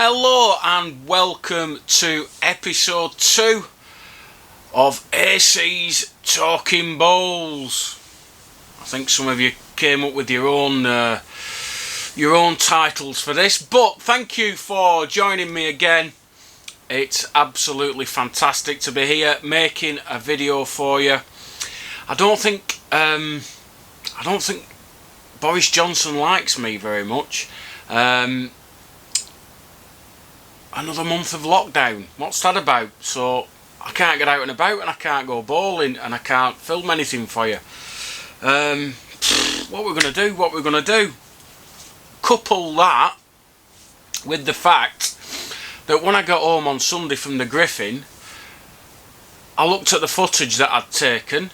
Hello and welcome to episode 2 of AC's Talking Bowls. I think some of you came up with your own titles for this, but thank you for joining me again. It's absolutely fantastic to be here making a video for you. I don't think Boris Johnson likes me very much. Another month of lockdown. What's that about? So I can't get out and about, and I can't go bowling, and I can't film anything for you. What we're gonna do? Couple that with the fact that when I got home on Sunday from the Griffin, I looked at the footage that I'd taken,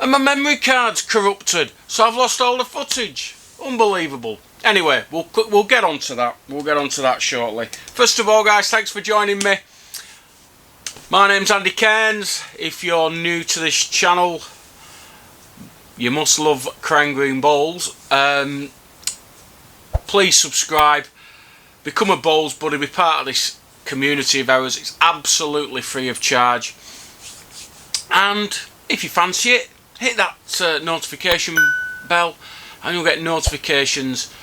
and my memory card's corrupted, so I've lost all the footage. Unbelievable. Anyway, we'll get on to that. We'll get on to that shortly. First of all, guys, thanks for joining me. My name's Andy Cairns. If you're new to this channel, you must love Crown Green Bowls. Please subscribe, become a Bowls buddy, be part of this community of ours. It's absolutely free of charge. And if you fancy it, hit that notification bell, and you'll get notifications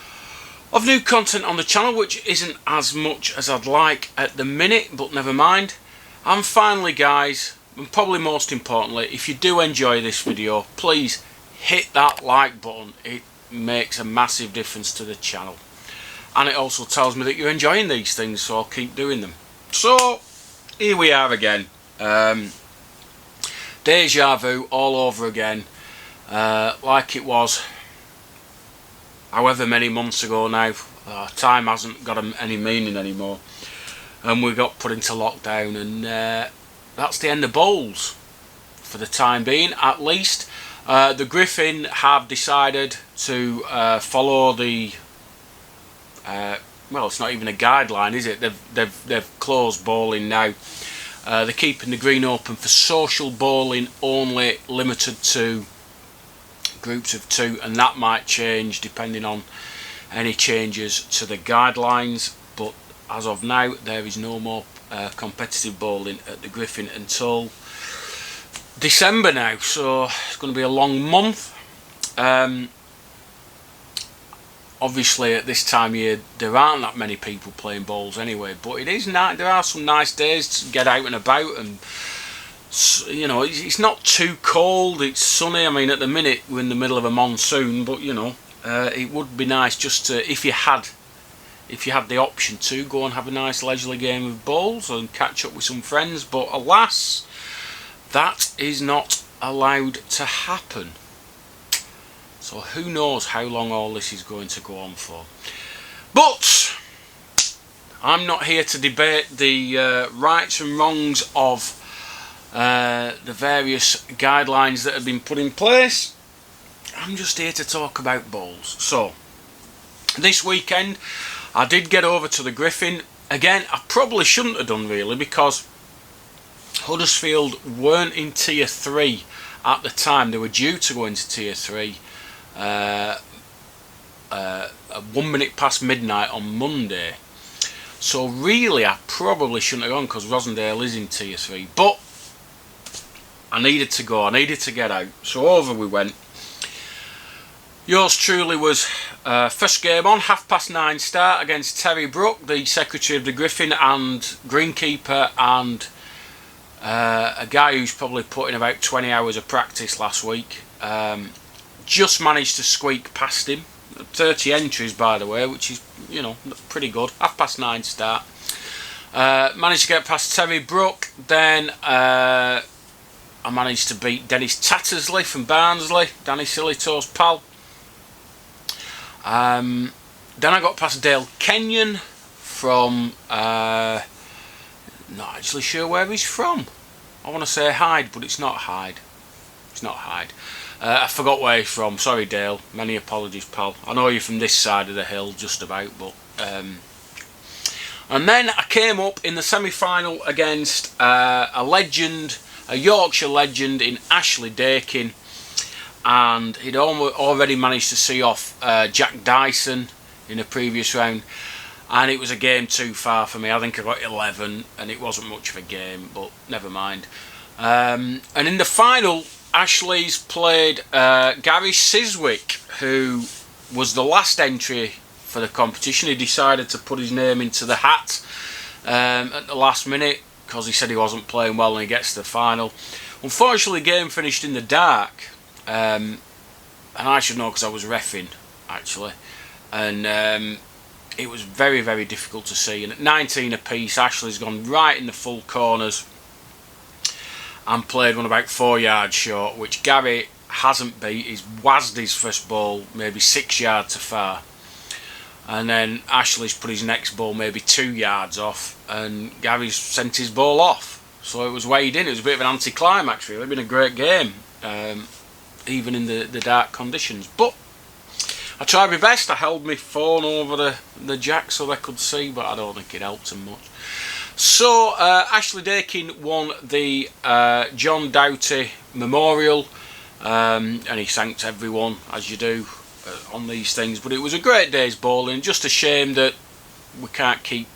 of new content on the channel, which isn't as much as I'd like at the minute, but never mind. And finally, guys, and probably most importantly, if you do enjoy this video, please hit that like button. It makes a massive difference to the channel, and it also tells me that you're enjoying these things, so I'll keep doing them. So here we are again. Deja vu all over again, like it was however many months ago now. Time hasn't got any meaning anymore, and we got put into lockdown, and that's the end of bowls for the time being, at least. The Griffin have decided to follow the well, it's not even a guideline, is it? They've closed bowling now. They're keeping the green open for social bowling only, limited to groups of 2, and that might change depending on any changes to the guidelines. But as of now, there is no more competitive bowling at the Griffin until December now, so it's going to be a long month. Obviously at this time of year there aren't that many people playing bowls anyway, but it is nice. There are some nice days to get out and about, and you know, it's not too cold, it's sunny. I mean, at the minute we're in the middle of a monsoon, but you know, it would be nice just to, if you had the option to go and have a nice leisurely game of bowls and catch up with some friends, but alas, that is not allowed to happen. So who knows how long all this is going to go on for. But I'm not here to debate the rights and wrongs of the various guidelines that have been put in place. I'm just here to talk about bowls. So this weekend I did get over to the Griffin. Again, I probably shouldn't have done really, because Huddersfield weren't in tier 3 at the time. They were due to go into tier 3 1 minute past midnight on Monday. So really I probably shouldn't have gone, because Rosendale is in tier 3, but I needed to go, I needed to get out, so over we went. Yours truly was first game on, 9:30 start against Terry Brook, the secretary of the Griffin and greenkeeper, and a guy who's probably put in about 20 hours of practice last week. Just managed to squeak past him. 30 entries, by the way, which is, you know, pretty good. 9:30 start. Managed to get past Terry Brook. Then I managed to beat Dennis Tattersley from Barnsley, Danny Sillytoe's pal. Then I got past Dale Kenyon from, not actually sure where he's from. I want to say Hyde, but it's not Hyde. It's not Hyde. I forgot where he's from. Sorry, Dale. Many apologies, pal. I know you're from this side of the hill, just about, but... And then I came up in the semi-final against a legend, a Yorkshire legend in Ashley Dakin, and he'd already managed to see off Jack Dyson in a previous round. and it was a game too far for me. I think I got 11, and it wasn't much of a game, but never mind. And in the final, Ashley's played Gary Siswick, who was the last entry for the competition. He decided to put his name into the hat at the last minute because he said he wasn't playing well, and he gets to the final. Unfortunately, the game finished in the dark, and I should know because I was reffing actually, and it was very, very difficult to see. And at 19 apiece, Ashley's gone right in the full corners and played one about 4 yards short, which Gary hasn't beat. He's wazzed his first ball maybe 6 yards too far, and then Ashley's put his next ball maybe 2 yards off, and Gary's sent his ball off. So it was weighed in. It was a bit of an anticlimax really. It's been a great game, even in the dark conditions. But I tried my best. I held my phone over the jack so they could see, but I don't think it helped them much. So Ashley Dakin won the John Doughty Memorial, and he thanked everyone, as you do on these things. But it was a great day's bowling. Just a shame that we can't keep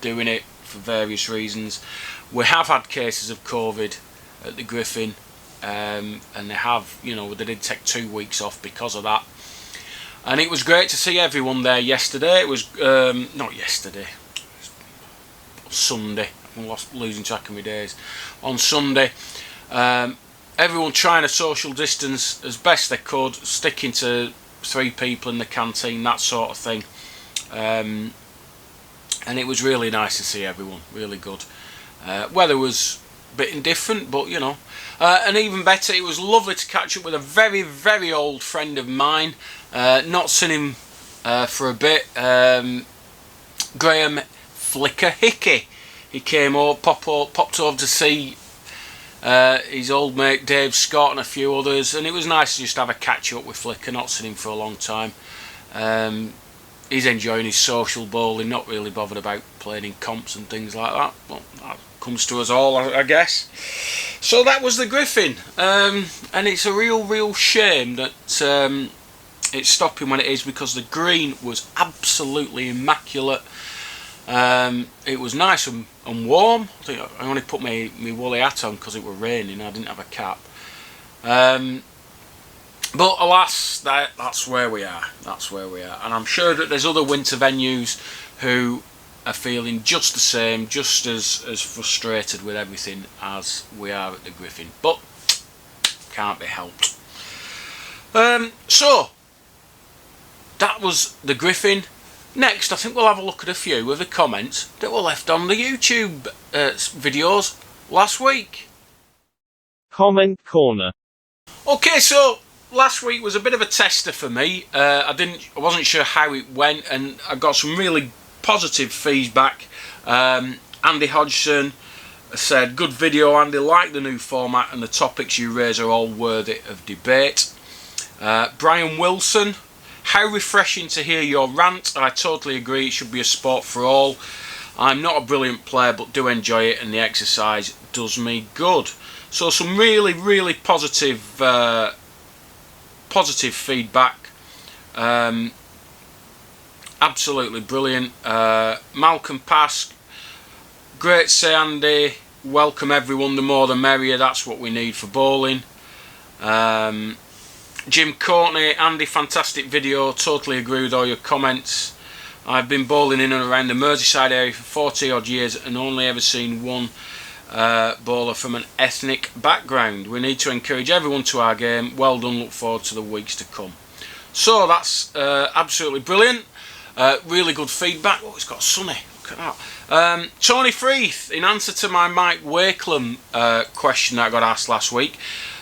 doing it for various reasons. We have had cases of COVID at the Griffin, and they have, they did take 2 weeks off because of that. And it was great to see everyone there yesterday. It was not yesterday, Sunday. I'm losing track of my days. On Sunday, everyone trying to social distance as best they could, sticking to 3 people in the canteen, that sort of thing. And it was really nice to see everyone. Really good. Weather was a bit indifferent, but and even better, it was lovely to catch up with a very, very old friend of mine. Not seen him for a bit. Graham Flicker Hickey. He came over, popped over to see his old mate Dave Scott and a few others, and it was nice to just have a catch up with Flicker. Not seen him for a long time. He's enjoying his social bowling, not really bothered about playing in comps and things like that. Well, that comes to us all, I guess. So that was the Griffin, and it's a real shame that it's stopping when it is, because the green was absolutely immaculate. It was nice and warm. I think I only put my woolly hat on because it was raining. I didn't have a cap. But alas, that's where we are. That's where we are. And I'm sure that there's other winter venues who are feeling just the same, just as frustrated with everything as we are at the Griffin. But can't be helped. So that was the Griffin. Next, I think we'll have a look at a few of the comments that were left on the YouTube videos last week. Comment Corner. Okay, so last week was a bit of a tester for me. I wasn't sure how it went, and I got some really positive feedback. Andy Hodgson said, "Good video, Andy. Like the new format, and the topics you raise are all worthy of debate." Brian Wilson, "How refreshing to hear your rant. I totally agree. It should be a sport for all. I'm not a brilliant player, but do enjoy it, and the exercise does me good." So some really positive feedback. Absolutely brilliant. Malcolm Pask, "Great say, Andy. Welcome everyone. The more the merrier. That's what we need for bowling." Jim Courtney, "Andy, fantastic video. Totally agree with all your comments. I've been bowling in and around the Merseyside area for 40 odd years and only ever seen one bowler from an ethnic background. We need to encourage everyone to our game. Well done. Look forward to the weeks to come." So that's absolutely brilliant. Really good feedback. Oh, it's got sunny. Look at that. Tony Freeth, in answer to my Mike Wakelam question that I got asked last week.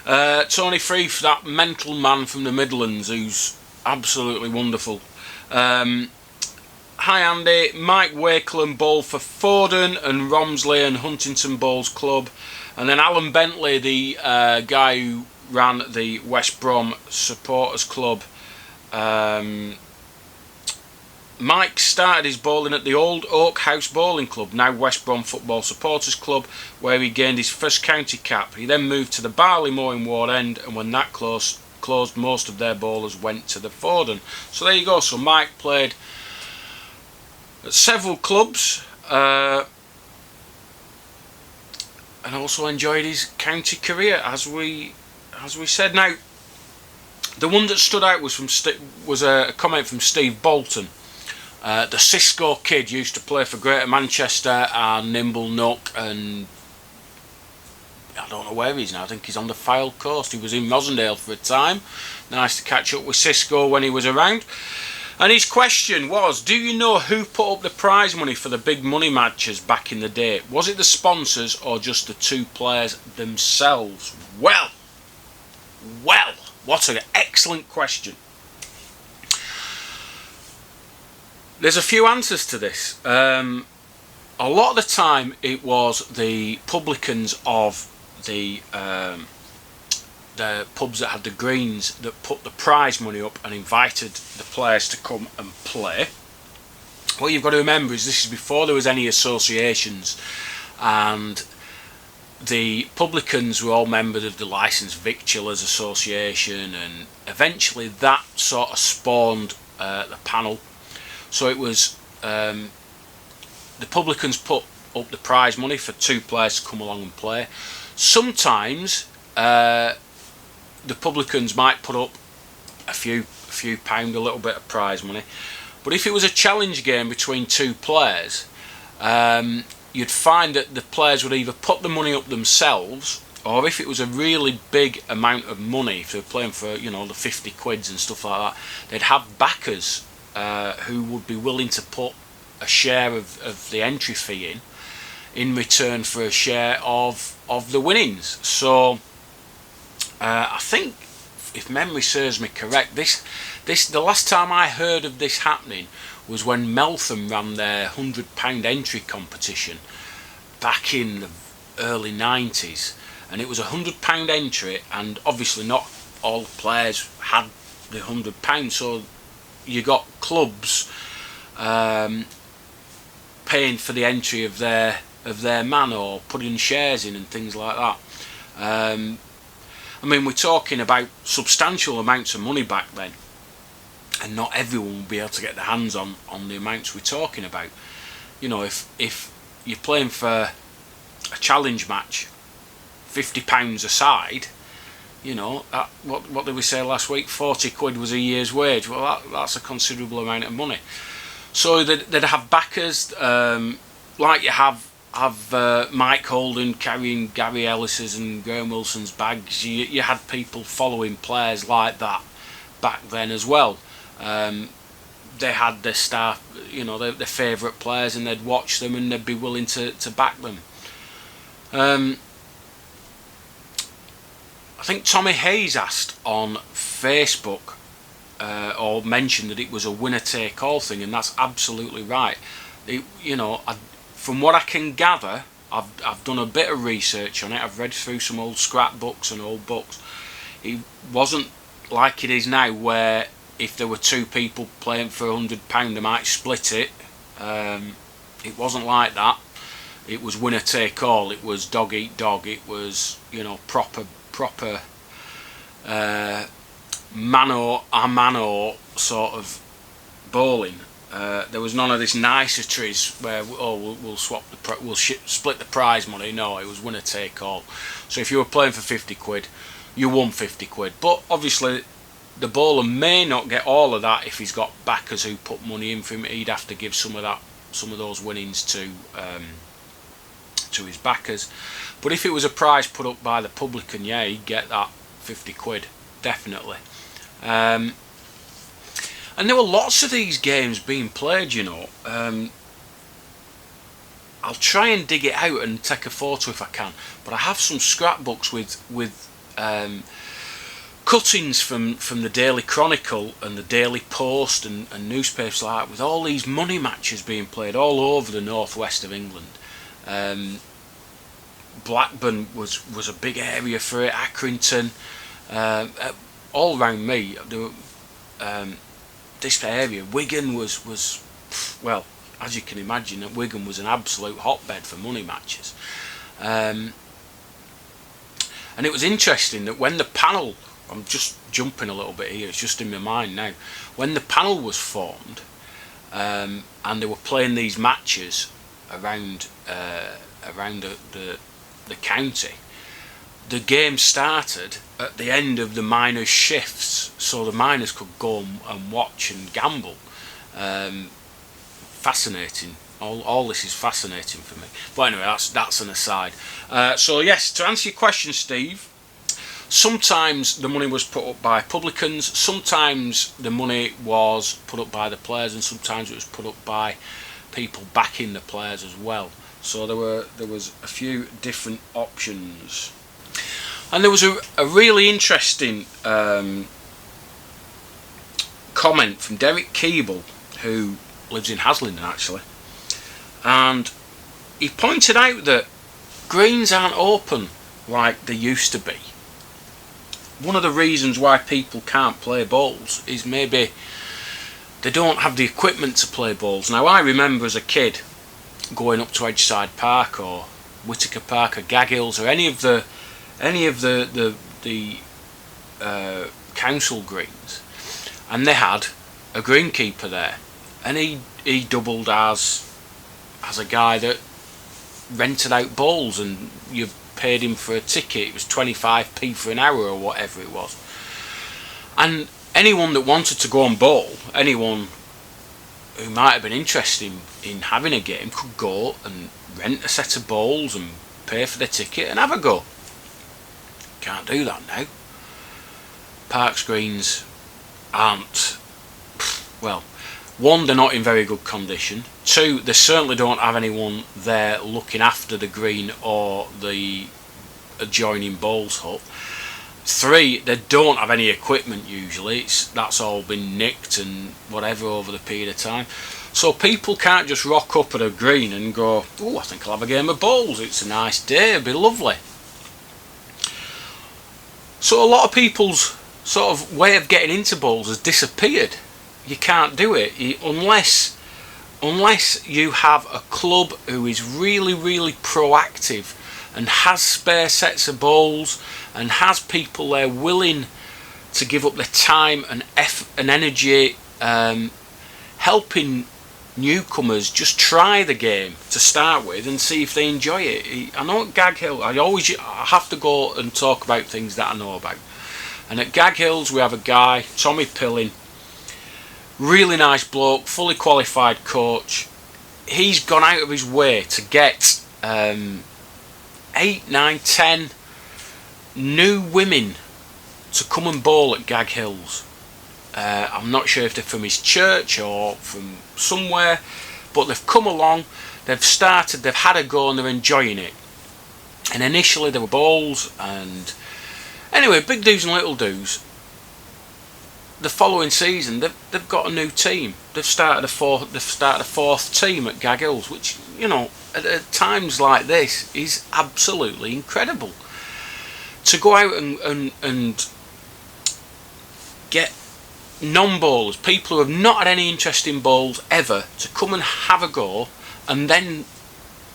Tony Freeth, that mental man from the Midlands who's absolutely wonderful. "Hi Andy, Mike Wakelam bowled for Foden and Romsley and Huntington Bowls Club, and then Alan Bentley, the guy who ran the West Brom Supporters Club. Mike started his bowling at the Old Oak House Bowling Club, now West Brom Football Supporters Club, where he gained his first county cap. He then moved to the Barleymoor in Ward End, and when that closed, most of their bowlers went to the Foden." So there you go. So Mike played at several clubs, and also enjoyed his county career, as we said. Now, the one that stood out was a comment from Steve Bolton. The Cisco kid used to play for Greater Manchester and Nimble Nook, and I don't know where he is now. I think he's on the Fylde coast. He was in Rosendale for a time. Nice to catch up with Cisco when he was around. And his question was, do you know who put up the prize money for the big money matches back in the day? Was it the sponsors or just the two players themselves? Well, what an excellent question. There's a few answers to this. A lot of the time it was the publicans of the pubs that had the greens that put the prize money up and invited the players to come and play. What you've got to remember is this is before there was any associations, and the publicans were all members of the Licensed Victuallers Association, and eventually that sort of spawned the panel. So it was the publicans put up the prize money for two players to come along and play. Sometimes the publicans might put up a few pound, a little bit of prize money. But if it was a challenge game between two players, you'd find that the players would either put the money up themselves, or if it was a really big amount of money, if they were playing for, you know, the 50 quids and stuff like that, they'd have backers who would be willing to put a share of the entry fee in return for a share of the winnings. So I think, if memory serves me correct, the last time I heard of this happening was when Meltham ran their £100 entry competition back in the early 90s, and it was a £100 entry, and obviously not all the players had the £100, so you got clubs paying for the entry of their man, or putting shares in and things like that. I mean, we're talking about substantial amounts of money back then, and not everyone will be able to get their hands on the amounts we're talking about. You know, if you're playing for a challenge match, £50 a side, you know, what did we say last week? 40 quid was a year's wage. Well, that's a considerable amount of money. So they'd have backers, like you have Mike Holden carrying Gary Ellis's and Graham Wilson's bags. You had people following players like that back then as well. They had their staff, you know, their favourite players, and they'd watch them and they'd be willing to back them. I think Tommy Hayes asked on Facebook, or mentioned that it was a winner-take-all thing, and that's absolutely right. You know, from what I can gather, I've done a bit of research on it. I've read through some old scrapbooks and old books. It wasn't like it is now, where if there were two people playing for £100, they might split it. It wasn't like that. It was winner take all. It was dog eat dog. It was, you know, proper mano a mano sort of bowling. There was none of this niceties where we'll split the prize money. No, it was winner take all. So if you were playing for 50 quid, you won 50 quid. But obviously the bowler may not get all of that if he's got backers who put money in for him. He'd have to give some of those winnings to his backers. But if it was a prize put up by the publican, yeah, he'd get that 50 quid, definitely. And there were lots of these games being played, you know. I'll try and dig it out and take a photo if I can, but I have some scrapbooks with cuttings from the Daily Chronicle and the Daily Post and newspapers like that, with all these money matches being played all over the northwest of England. Blackburn was a big area for it. Accrington, all round me. This area, Wigan was well, as you can imagine, Wigan was an absolute hotbed for money matches. And it was interesting that when the panel, I'm just jumping a little bit here, it's just in my mind now, when the panel was formed, and they were playing these matches around the county. The game started at the end of the miners' shifts, so the miners could go and watch and gamble. Fascinating. All this is fascinating for me. But anyway, that's an aside. So yes, to answer your question, Steve, sometimes the money was put up by publicans, sometimes the money was put up by the players, and sometimes it was put up by people backing the players as well. So there was a few different options. And there was a really interesting comment from Derek Keeble, who lives in Haslingden actually, and he pointed out that greens aren't open like they used to be. One of the reasons why people can't play bowls is maybe they don't have the equipment to play bowls. Now, I remember as a kid going up to Edgeside Park or Whittaker Park or Gag Hills or any of the council greens, and they had a greenkeeper there, and he doubled as a guy that rented out bowls, and you paid him for a ticket. It was 25p for an hour or whatever it was, and anyone that wanted to go and bowl, anyone who might have been interested in having a game, could go and rent a set of bowls and pay for the ticket and have a go. Can't do that now. Parks greens aren't, well, one, they're not in very good condition. Two, they certainly don't have anyone there looking after the green or the adjoining bowls hut. Three, they don't have any equipment usually. That's all been nicked and whatever over the period of time. So people can't just rock up at a green and go, oh, I think I'll have a game of bowls. It's a nice day, it'll be lovely. So a lot of people's sort of way of getting into bowls has disappeared. You can't do it unless you have a club who is really, really proactive and has spare sets of bowls and has people there willing to give up their time and effort and energy, helping newcomers just try the game to start with and see if they enjoy it. I know at Gag Hill, I have to go and talk about things that I know about. And at Gag Hills we have a guy, Tommy Pilling, really nice bloke, fully qualified coach. He's gone out of his way to get 8, 9, 10 new women to come and bowl at Gag Hills. I'm not sure if they're from his church or from somewhere, but they've come along, they've started, they've had a go and they're enjoying it. And initially there were bowls, and anyway, big do's and little do's. The following season they've got a new team. They've started a fourth team at Gag Hills, which, you know, at times like this is absolutely incredible. To go out and get non-bowlers, people who have not had any interest in bowls ever, to come and have a go and then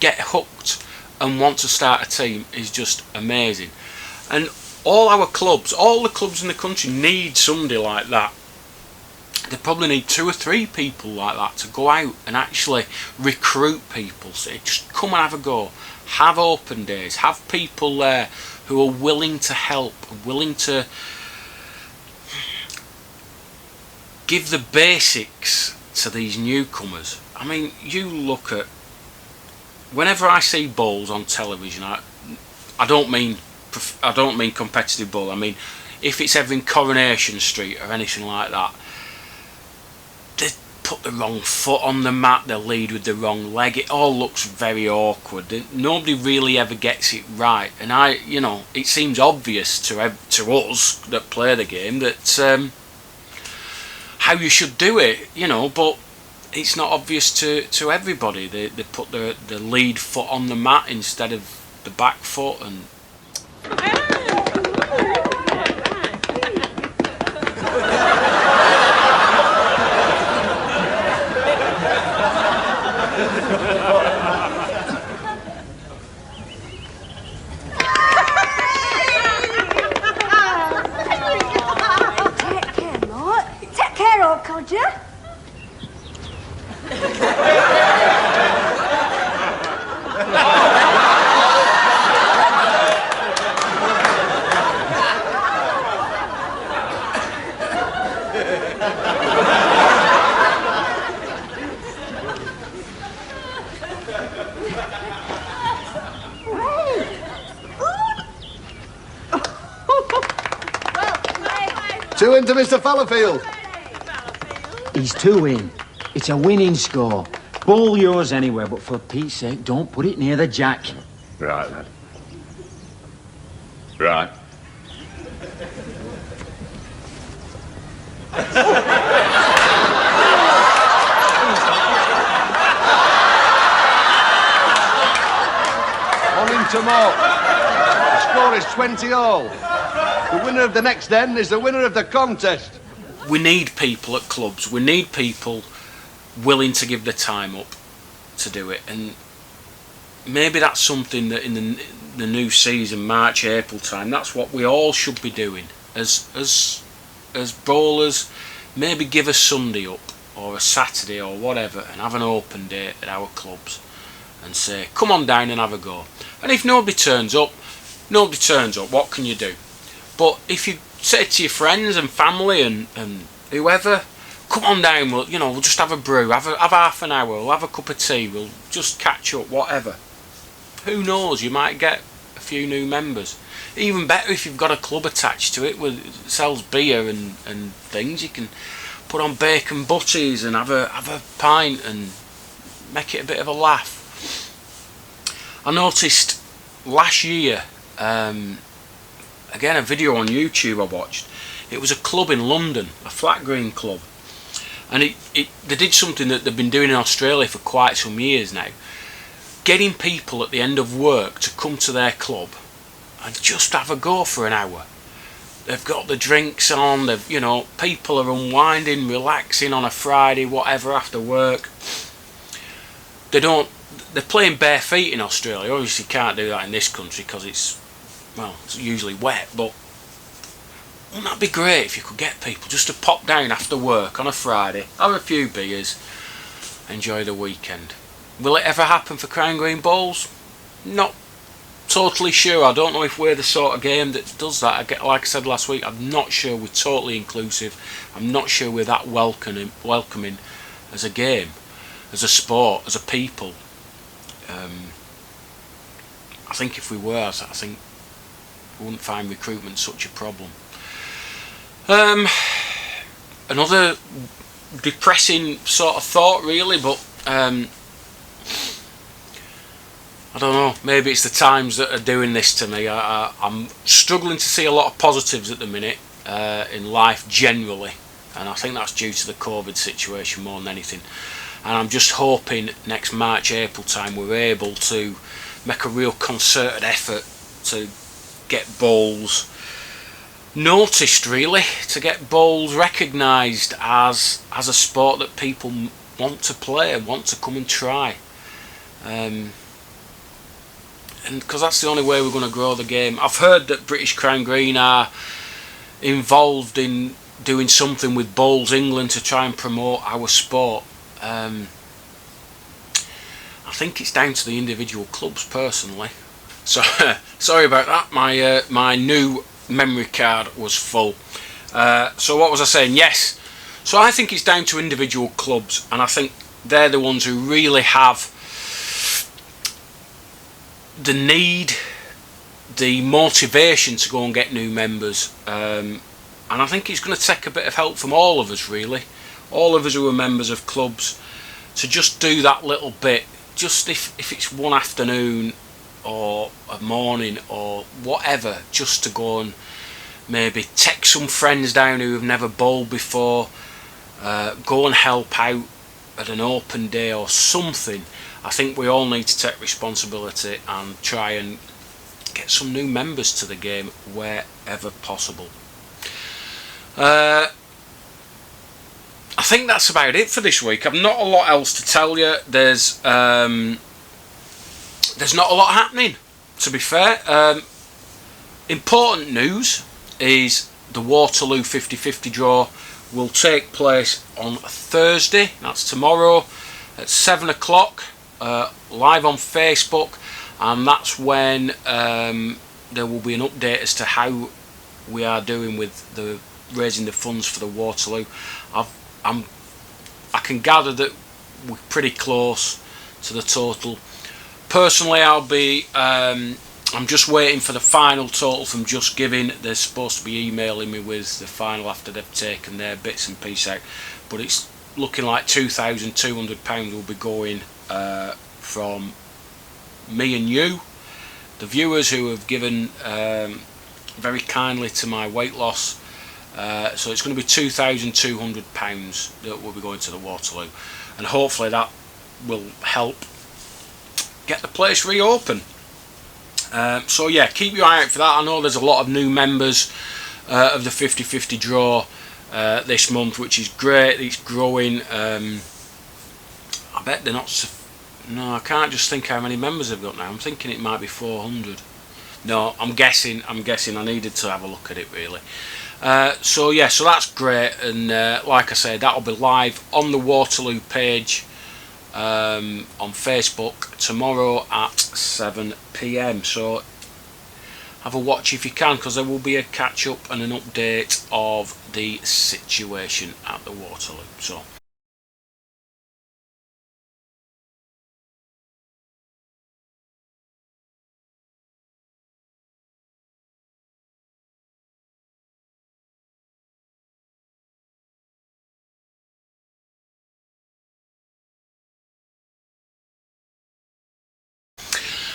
get hooked and want to start a team is just amazing. And all our clubs, all the clubs in the country need somebody like that. They probably need 2 or 3 people like that to go out and actually recruit people. Say, just come and have a go, have open days, have people there who are willing to help, willing to give the basics to these newcomers. I mean, you look at, whenever I see bowls on television, I don't mean competitive bowl. I mean, if it's ever in Coronation Street or anything like that, they put the wrong foot on the mat, they lead with the wrong leg. It all looks very awkward. Nobody really ever gets it right. And it seems obvious to us that play the game that how you should do it, but it's not obvious to everybody. They put the lead foot on the mat instead of the back foot, and Two into Mr. Fallowfield. He's two in. It's a winning score. Ball yours anywhere, but for Pete's sake, don't put it near the jack. Right, lad. Right. On into more. The score is 20 all. The winner of the next end is the winner of the contest. We need people at clubs. We need people willing to give their time up to do it, and maybe that's something that in the new season, March, April time, that's what we all should be doing as bowlers. Maybe give a Sunday up or a Saturday or whatever and have an open day at our clubs and say, come on down and have a go. And if nobody turns up, what can you do? But if you say to your friends and family and whoever, come on down, we'll just have a brew, have half an hour, we'll have a cup of tea, we'll just catch up, whatever. Who knows, you might get a few new members. Even better if you've got a club attached to it that sells beer and things. You can put on bacon butties and have a pint and make it a bit of a laugh. I noticed last year, again, a video on YouTube I watched. It was a club in London, a flat green club, and they did something that they've been doing in Australia for quite some years now, getting people at the end of work to come to their club and just have a go for an hour. They've got the drinks on, people are unwinding, relaxing on a Friday, whatever, after work. They're playing bare feet in Australia. Obviously you can't do that in this country because it's usually wet, but wouldn't that be great if you could get people just to pop down after work on a Friday, have a few beers, enjoy the weekend? Will it ever happen for Crown Green Bowls? Not totally sure. I don't know if we're the sort of game that does that. Like I said last week, I'm not sure we're totally inclusive. I'm not sure we're that welcoming as a game, as a sport, as a people. I think if we were, I think we wouldn't find recruitment such a problem. Another depressing sort of thought, really, but I don't know, maybe it's the times that are doing this to me. I'm struggling to see a lot of positives at the minute in life generally, and I think that's due to the COVID situation more than anything. And I'm just hoping next March, April time we're able to make a real concerted effort to get bowls noticed, really, to get bowls recognised as a sport that people want to play and want to come and try. And because that's the only way we're going to grow the game. I've heard that British Crown Green are involved in doing something with Bowls England to try and promote our sport. I think it's down to the individual clubs personally. So sorry about that. My new memory card was full. So what was I saying? Yes. So I think it's down to individual clubs, and I think they're the ones who really have the need, the motivation to go and get new members, and I think it's going to take a bit of help from all of us, really, all of us who are members of clubs, to just do that little bit, just if it's one afternoon or a morning or whatever, just to go and maybe take some friends down who have never bowled before, go and help out at an open day or something. I think we all need to take responsibility and try and get some new members to the game wherever possible. I think that's about it for this week. I've not a lot else to tell you. There's not a lot happening, to be fair. Important news is the Waterloo 50-50 draw will take place on Thursday. That's tomorrow at 7 o'clock. Live on Facebook, and that's when there will be an update as to how we are doing with the raising the funds for the Waterloo. I can gather that we're pretty close to the total. Personally, I'll be I'm just waiting for the final total from Just Giving. They're supposed to be emailing me with the final after they've taken their bits and pieces out, but it's looking like £2,200 will be going from me and you, the viewers who have given very kindly to my weight loss. So it's going to be £2,200 that will be going to the Waterloo, and hopefully that will help get the place reopened. So yeah, keep your eye out for that. I know there's a lot of new members of the 50/50 draw this month, which is great. It's growing. I bet they're not. No, I can't just think how many members they've got now. I'm thinking it might be 400. No, I'm guessing. I needed to have a look at it really. So yeah, so that's great, and like I said, that'll be live on the Waterloo page on Facebook tomorrow at 7 PM. So have a watch if you can, because there will be a catch up and an update of the situation at the Waterloo. So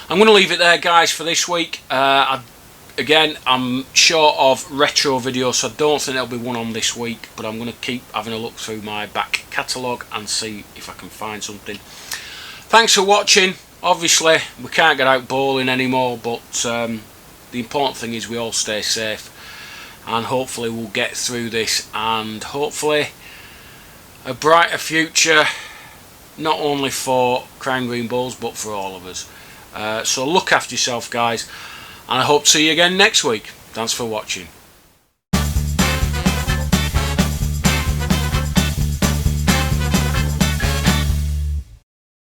I'm going to leave it there, guys, for this week. Again, I'm short of retro videos, so I don't think there'll be one on this week, but I'm going to keep having a look through my back catalogue and see if I can find something. Thanks for watching. Obviously, we can't get out bowling anymore, but the important thing is we all stay safe, and hopefully we'll get through this, and hopefully a brighter future, not only for Crown Green Bulls, but for all of us. So look after yourself, guys, and I hope to see you again next week. Thanks for watching.